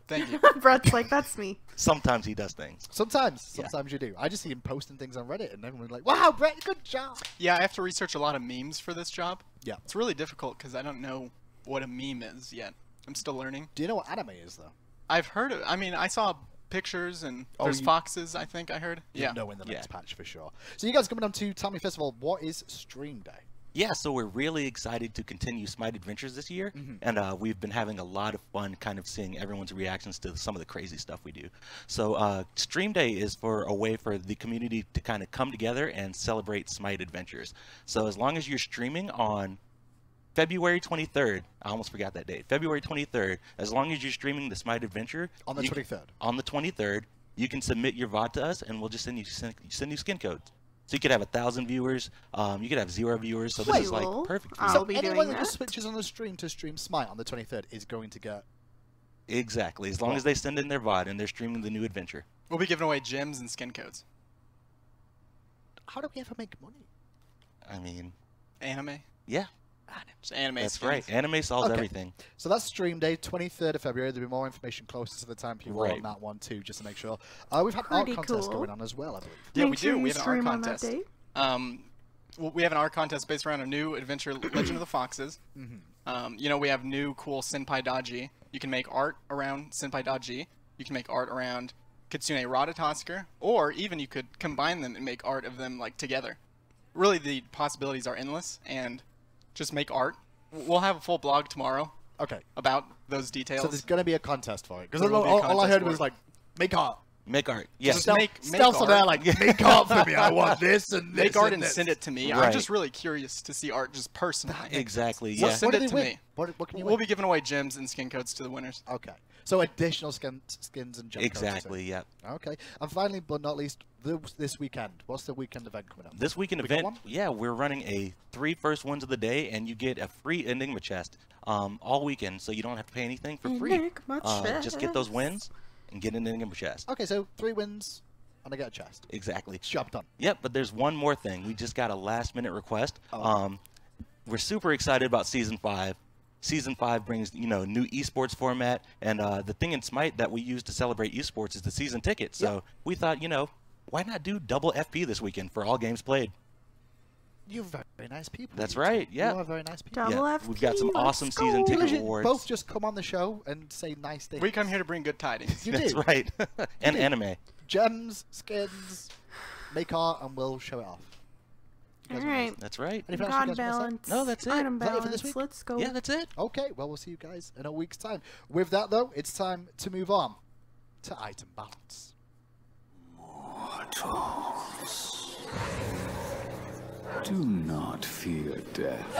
Thank you. Brett's like, that's me. Sometimes he does things. Sometimes you do. I just see him posting things on Reddit, and everyone's like, "Wow, Brett, good job." Yeah, I have to research a lot of memes for this job. Yeah, it's really difficult because I don't know what a meme is yet. I'm still learning. Do you know what anime is, though? I've heard of. I mean, I saw pictures and there's foxes. I think I heard. You'll know in the next patch for sure. So you guys coming on to tell me first of all, what is Stream Day? Yeah, so we're really excited to continue SMITE Adventures this year, and we've been having a lot of fun kind of seeing everyone's reactions to some of the crazy stuff we do. So Stream Day is for a way for the community to kind of come together and celebrate SMITE Adventures. So as long as you're streaming on February 23rd, I almost forgot that date, February 23rd, as long as you're streaming the SMITE Adventure on the 23rd. On the 23rd, you can submit your VOD to us, and we'll just send you skin codes. So you could have 1,000 viewers, you could have 0 viewers, so this is like perfect for you. So anyone that just switches on the stream to stream SMITE on the 23rd is going to get... Exactly, as long as they send in their VOD and they're streaming the new adventure. We'll be giving away gems and skin codes. How do we ever make money? I mean... Anime? Yeah. Just anime That's skins. right. Anime solves everything. So that's Stream Day, 23rd of February. There'll be more information closer to the time people on that one too, just to make sure. We've had art contests going on as well, I believe. Yeah, we do. We have an art contest. We have an art contest based around a new adventure, Legend of the Foxes. You know, we have new cool Senpai Daji. You can make art around Senpai Daji. You can make art around Kitsune Ratatosker, or even you could combine them and make art of them like together. Really, the possibilities are endless, and just make art. We'll have a full blog tomorrow. Okay. About those details. So there's going to be a contest for it. Because all I heard was like, make art. Make art. Yeah. Just make art. There, like, make art for me. I want this and this. Make art and and send it to me. Right. I'm just really curious to see art just personally. Exactly. So Yeah. send it to me. What can you We'll win? be giving away gems and skin codes to the winners. Okay. So additional skins and gem codes. Exactly. Yeah. Okay. And finally, but not least, this weekend. What's the weekend event coming up? This weekend event, yeah, we're running a 3 first ones of the day, and you get a free Enigma chest all weekend, so you don't have to pay anything for free. Enigma just get those wins and get an Enigma chest. Okay, so 3 wins and I get a chest. Exactly. Job done. Yep, but there's one more thing. We just got a last-minute request. We're super excited about Season 5. Season 5 brings, new esports format, and the thing in SMITE that we use to celebrate esports is the season ticket. So we thought, why not do double FP this weekend for all games played? You're very nice people. That's right, yeah. You are very nice people. Double FP, We've got some awesome season ticket awards. Both just come on the show and say nice things. We come here to bring good tidings. You That's do. right. And anime. Gems, skins, make art, and we'll show it off. Alright. That's right. Anything else you God guys wanna say? balance. No, that's it. Item Is that it for balance. this week? Let's go. Yeah, that's it. Okay, well, we'll see you guys in a week's time. With that, though, it's time to move on to item balance. Mortals, do not fear death.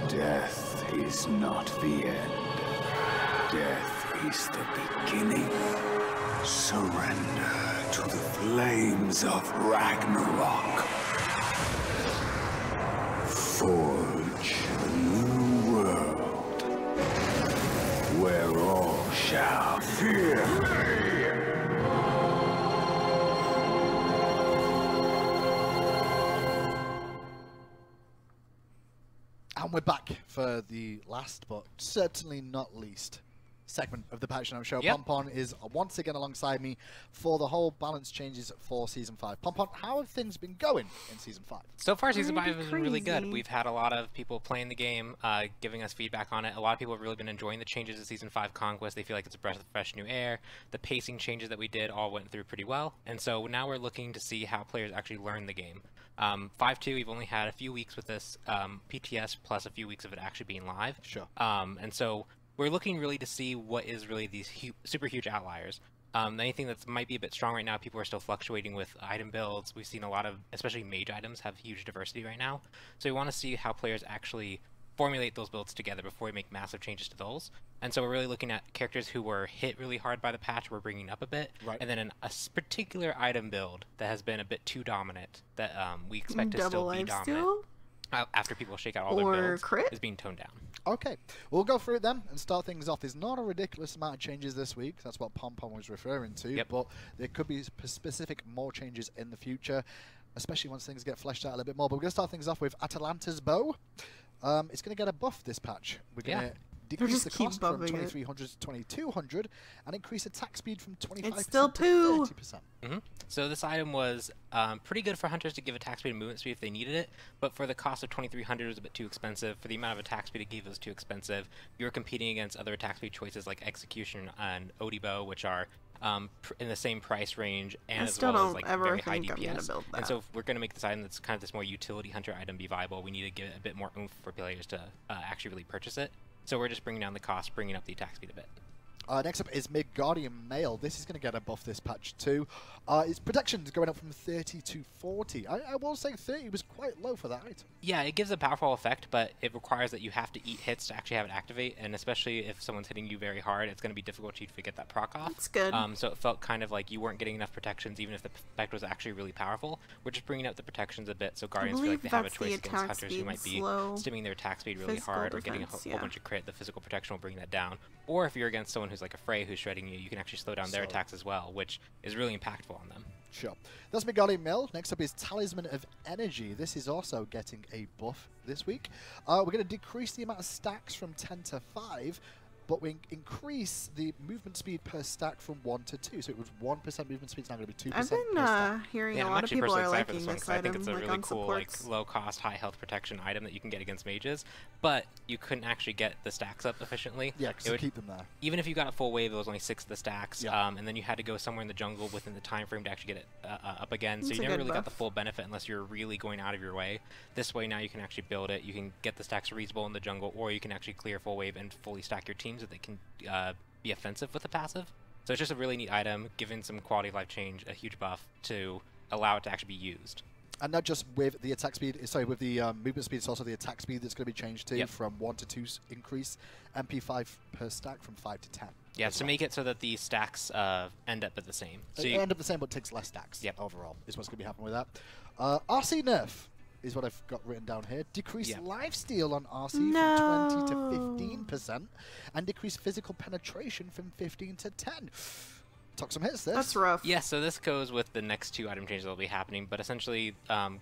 Death is not the end. Death is the beginning. Surrender to the flames of Ragnarok. Forge a new world where all shall fear me. And we're back for the last, but certainly not least, segment of the Patch Note Show. Pompon is once again alongside me for the whole balance changes for Season 5. Pompon, how have things been going in Season 5? So far, Season 5 has been really good. crazy. We've had a lot of people playing the game, giving us feedback on it. A lot of people have really been enjoying the changes to Season 5 Conquest. They feel like it's a breath of fresh new air. The pacing changes that we did all went through pretty well. And so now we're looking to see how players actually learn the game. 5.2, we've only had a few weeks with this PTS plus a few weeks of it actually being live. Sure. And so we're looking really to see what is really these super huge outliers. Anything that might be a bit strong right now, people are still fluctuating with item builds. We've seen a lot of, especially mage items, have huge diversity right now. So we want to see how players actually formulate those builds together before we make massive changes to those. And so we're really looking at characters who were hit really hard by the patch, we're bringing up a bit. Right. And then a particular item build that has been a bit too dominant that we expect to Double still be life dominant. steal? After people shake out all Or their builds, crit? is being toned down. Okay, we'll go through it then and start things off. There's not a ridiculous amount of changes this week. That's what Pom Pom was referring to. But there could be specific more changes in the future, especially once things get fleshed out a little bit more. But we're going to start things off with Atalanta's bow. It's going to get a buff this patch. We're going to decrease the cost from 2300 to 2200 and increase attack speed from 25% it's still to 30%. So this item was pretty good for hunters to give attack speed and movement speed if they needed it, but for the cost of 2300 it was a bit too expensive. For the amount of attack speed it gave, it was too expensive. You were competing against other attack speed choices like Execution and Odibo, which are in the same price range and as well as like very high DPS. And so if we're going to make this item that's kind of this more utility hunter item be viable, we need to give it a bit more oomph for players to actually really purchase it. So we're just bringing down the cost, bringing up the attack speed a bit. Next up is Midgardian Male. This is going to get a buff this patch too. Its protection is going up from 30 to 40. I will say 30 was quite low for that item. Yeah, it gives a powerful effect, but it requires that you have to eat hits to actually have it activate, and especially if someone's hitting you very hard, it's going to be difficult for you to get that proc off. That's good. So it felt kind of like you weren't getting enough protections, even if the effect was actually really powerful. We're just bringing up the protections a bit, so Guardians feel like they have a choice against hunters who might be stimming their attack speed really hard or getting a whole bunch of crit. The physical protection will bring that down. Or if you're against someone who's like a Frey who's shredding you, you can actually slow down their attacks as well, which is really impactful on them. Sure. That's Midgardian Mill. Next up is Talisman of Energy. This is also getting a buff this week. We're going to decrease the amount of stacks from 10 to 5, but we increase the movement speed per stack from 1 to 2. So it was 1% movement speed, it's now going to be 2%. I've been hearing a lot of people are liking this I item. think it's a really cool, like, low-cost, high-health protection item that you can get against mages, but you couldn't actually get the stacks up efficiently. Yeah, because you keep them there. Even if you got a full wave, it was only 6 of the stacks, and then you had to go somewhere in the jungle within the time frame to actually get it up again. So you never really got the full benefit unless you're really going out of your way. This way, now you can actually build it. You can get the stacks reasonable in the jungle, or you can actually clear full wave and fully stack your team so they can be offensive with the passive. So it's just a really neat item, giving some quality of life change, a huge buff to allow it to actually be used. And not just with the attack speed, sorry, with the movement speed, it's also the attack speed that's going to be changed to from 1 to 2 increase, MP5 per stack from 5 to 10. Yeah, to make it so that the stacks end up at the same. So they end up the same, but takes less stacks overall, is what's going to be happening with that. RC nerf is what I've got written down here. Decrease lifesteal on RC from 20 to 15%, and decrease physical penetration from 15 to 10. Took some hits, this. That's rough. Yeah, so this goes with the next 2 item changes that will be happening, but essentially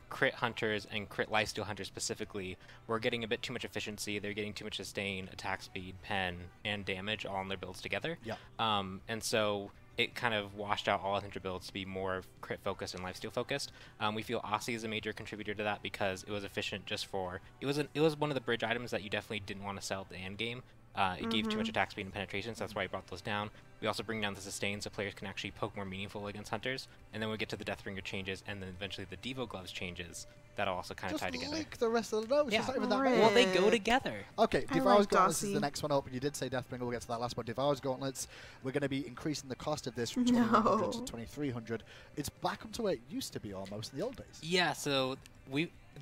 crit hunters and crit lifesteal hunters specifically were getting a bit too much efficiency. They're getting too much sustain, attack speed, pen, and damage all in their builds together. Yeah. And so it kind of washed out all hunter builds to be more crit focused and lifesteal focused. We feel Aussie is a major contributor to that because it was efficient just for it was one of the bridge items that you definitely didn't want to sell at the end game. It gave too much attack speed and penetration, so that's why I brought those down. We also bring down the sustain so players can actually poke more meaningful against hunters. And then we get to the Deathbringer changes, and then eventually the Devo Gloves changes. That'll also kind of tie together. Just link the rest of the notes. Yeah. It's not even that bad. Well, they go together. Okay, Devour's Gauntlets is the next one up. You did say Deathbringer. We'll get to that last one. Devour's Gauntlets, we're going to be increasing the cost of this from 2,100 to 2,300. It's back up to where it used to be almost in the old days. Yeah, so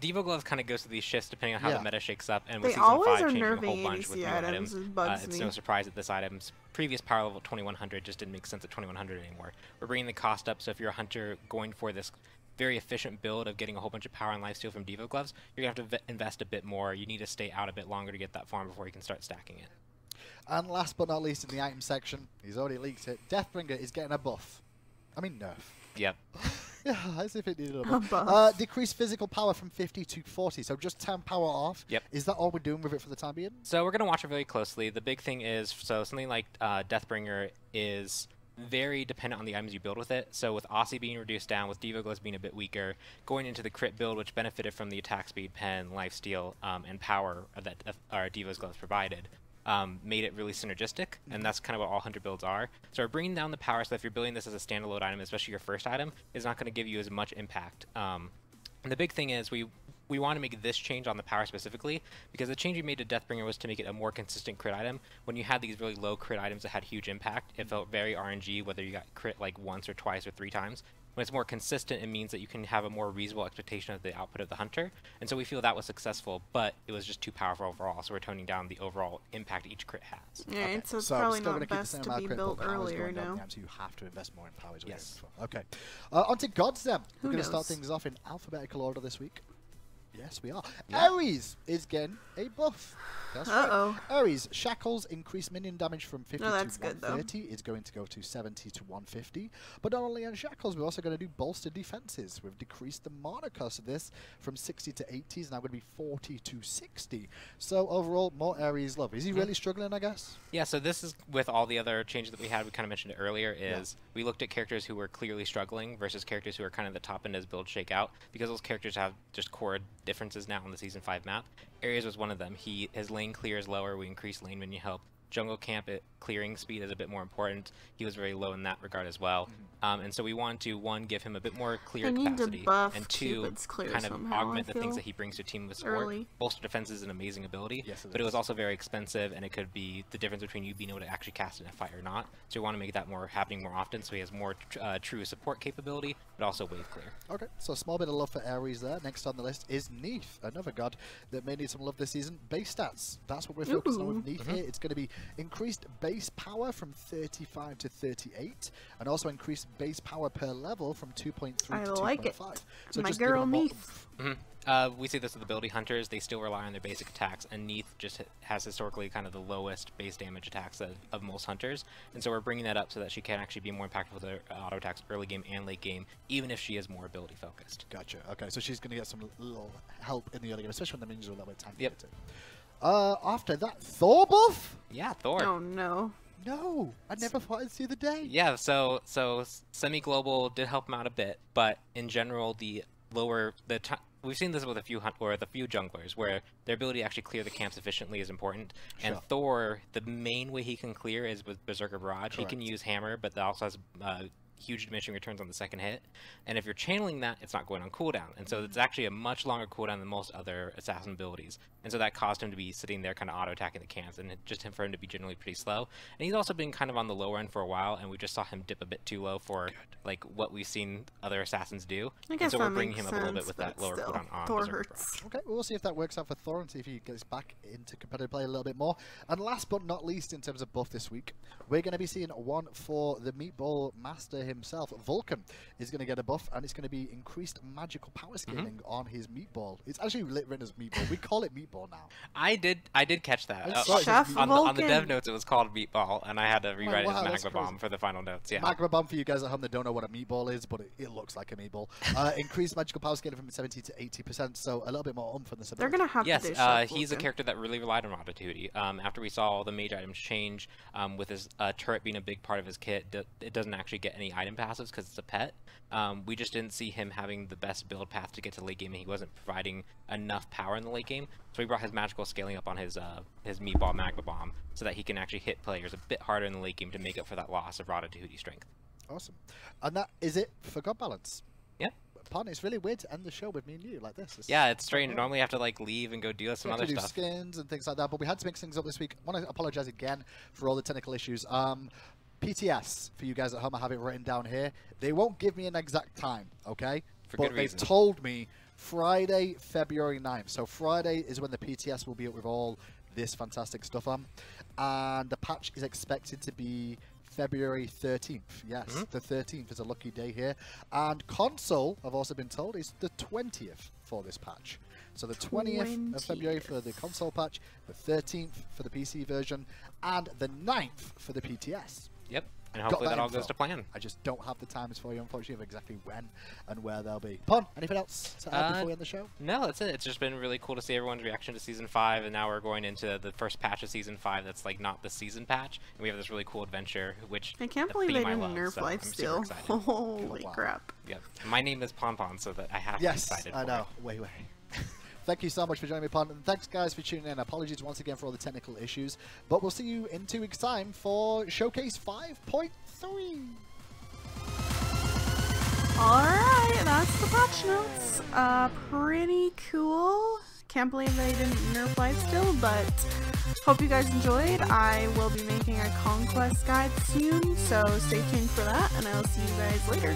Devo Gloves kind of goes through these shifts depending on how the meta shakes up, and with they Season 5 are changing a whole nerfing bunch with new items, it's no surprise that this item's previous power level 2100 just didn't make sense at 2100 anymore. We're bringing the cost up, so if you're a hunter going for this very efficient build of getting a whole bunch of power and lifesteal from Devo Gloves, you're going to have to invest a bit more. You need to stay out a bit longer to get that farm before you can start stacking it. And last but not least in the item section, he's already leaked it, Deathbringer is getting a buff. I mean nerf. Yep. Yeah, as if it needed a buff. Decrease physical power from 50 to 40, so just 10 power off. Yep. Is that all we're doing with it for the time being? So we're going to watch it very closely. The big thing is, so something like Deathbringer is very dependent on the items you build with it. So with Aussie being reduced down, with Devo Gloves being a bit weaker, going into the crit build, which benefited from the attack speed, pen, lifesteal, and power that our Devo's Gloves provided, made it really synergistic, and that's kind of what all hunter builds are. So we're bringing down the power, so if you're building this as a standalone item, especially your first item, it's not going to give you as much impact. And the big thing is we want to make this change on the power specifically, because the change we made to Deathbringer was to make it a more consistent crit item. When you had these really low crit items that had huge impact, it felt very RNG, whether you got crit like once or twice or 3 times. When it's more consistent, it means that you can have a more reasonable expectation of the output of the hunter, and so we feel that was successful, but it was just too powerful overall, so we're toning down the overall impact each crit has. Yeah, okay. So it's probably not best to be built earlier now. So you have to invest more in power. Yes. Okay. On to Gods then. We're going to start things off in alphabetical order this week. Yes, we are. Yeah. Ares is getting a buff. That's Uh-oh. right. Ares, Shackles increase minion damage from 50 No, that's to good, though. 130. It's going to go to 70 to 150. But not only on Shackles, we're also going to do bolstered defenses. We've decreased the mana cost of this from 60 to 80. It's now going to be 40 to 60. So overall, more Ares love. Is he really struggling, I guess? Yeah, so this is with all the other changes that we had, we kind of mentioned it earlier, is we looked at characters who were clearly struggling versus characters who are kind of the top end as build shakeout, because those characters have just core differences now on the Season 5 map. Ares was one of them. His lane clear is lower, we increased lane minion help. Jungle camp clearing speed is a bit more important. He was very low in that regard as well. And so we wanted to, one, give him a bit more clear capacity, and two, kind of augment the things that he brings to team with support. Bolster defense is an amazing ability, but it was also very expensive, and it could be the difference between you being able to actually cast it in a fight or not. So we want to make that happening more often, so he has more true support capability, but also wave clear. Okay, so a small bit of love for Ares there. Next on the list is Neith, another god that may need some love this season. Base stats, that's what we're focusing on with Neith here. It's going to be increased base power from 35 to 38, and also increased base power per level from 2.3 to 2.5. So my just girl Neith. We see this with ability hunters. They still rely on their basic attacks, and Neith just has historically kind of the lowest base damage attacks of most hunters, and so we're bringing that up so that she can actually be more impactful with her auto attacks early game and late game, even if she is more ability focused. Gotcha. Okay, so she's going to get some little help in the early game, especially when the minions are a little bit tanky. Yep. After that, Thor buff? Yeah, Thor. Oh no. No, I never thought I'd see the day. Yeah, so semi-global did help him out a bit, but in general, we've seen this with a few junglers where their ability to actually clear the camps efficiently is important. And Thor, the main way he can clear is with Berserker Barrage. He can use Hammer, but that also has huge diminishing returns on the second hit. And if you're channeling that, it's not going on cooldown. And so it's actually a much longer cooldown than most other assassin abilities. And so that caused him to be sitting there kind of auto-attacking the camps, and for him to be generally pretty slow. And he's also been kind of on the lower end for a while, and we just saw him dip a bit too low for like what we've seen other assassins do. I guess and so that we're bringing him makes up a little bit sense, with that but lower still, cooldown on Thor Berserker hurts. Barrage. Okay, we'll see if that works out for Thor and see if he gets back into competitive play a little bit more. And last but not least, in terms of buff this week, we're going to be seeing one for the Meatball Master himself. Vulcan is going to get a buff, and it's going to be increased magical power scaling on his Meatball. It's actually written as Meatball. We call it Meatball now. I did catch that. Chef on the dev notes, it was called Meatball, and I had to rewrite wow, it that's as Magma Bomb for the final notes. Yeah. Magma Bomb for you guys at home that don't know what a meatball is, but it looks like a meatball. Increased magical power scaling from 70 to 80%, so a little bit more oomph on this They're ability. gonna have to do Chef he's a Vulcan. character that really relied on Ratatouille. After we saw all the mage items change, with his turret being a big part of his kit, it doesn't actually get any item passives because it's a pet. We just didn't see him having the best build path to get to late game, and he wasn't providing enough power in the late game. So we brought his magical scaling up on his Meatball Magma Bomb so that he can actually hit players a bit harder in the late game to make up for that loss of Ratatouille strength. Awesome. And that is it for God Balance. Yep. Pardon, it's really weird to end the show with me and you like this. Yeah, it's strange. Normally I have to like leave and go do some other do stuff. skins and things like that, but we had to mix things up this week. I want to apologize again for all the technical issues. PTS, for you guys at home, I have it written down here. They won't give me an exact time, okay? For but good they've reason. told me Friday, February 9th. So Friday is when the PTS will be up with all this fantastic stuff on. And the patch is expected to be February 13th. Yes, the 13th is a lucky day here. And console, I've also been told, is the 20th for this patch. So the 20th of February for the console patch, the 13th for the PC version, and the 9th for the PTS. Yep. And hopefully that all goes to plan. I just don't have the times for you, unfortunately, of exactly when and where they'll be. Pon, anything else to add before we end the show? No, that's it. It's just been really cool to see everyone's reaction to Season 5, and now we're going into the first patch of Season 5 that's like not the season patch, and we have this really cool adventure, which I can't believe they didn't nerf lifesteal. Holy crap. Yep. My name is Pon Pon, so that I have to be excited for I know. it. Wait. Thank you so much for joining me, Pon, and thanks guys for tuning in. Apologies once again for all the technical issues, but we'll see you in 2 weeks' time for Showcase 5.3. Alright, that's the patch notes. Pretty cool. Can't believe they didn't nerf lifesteal, but hope you guys enjoyed. I will be making a conquest guide soon, so stay tuned for that, and I'll see you guys later.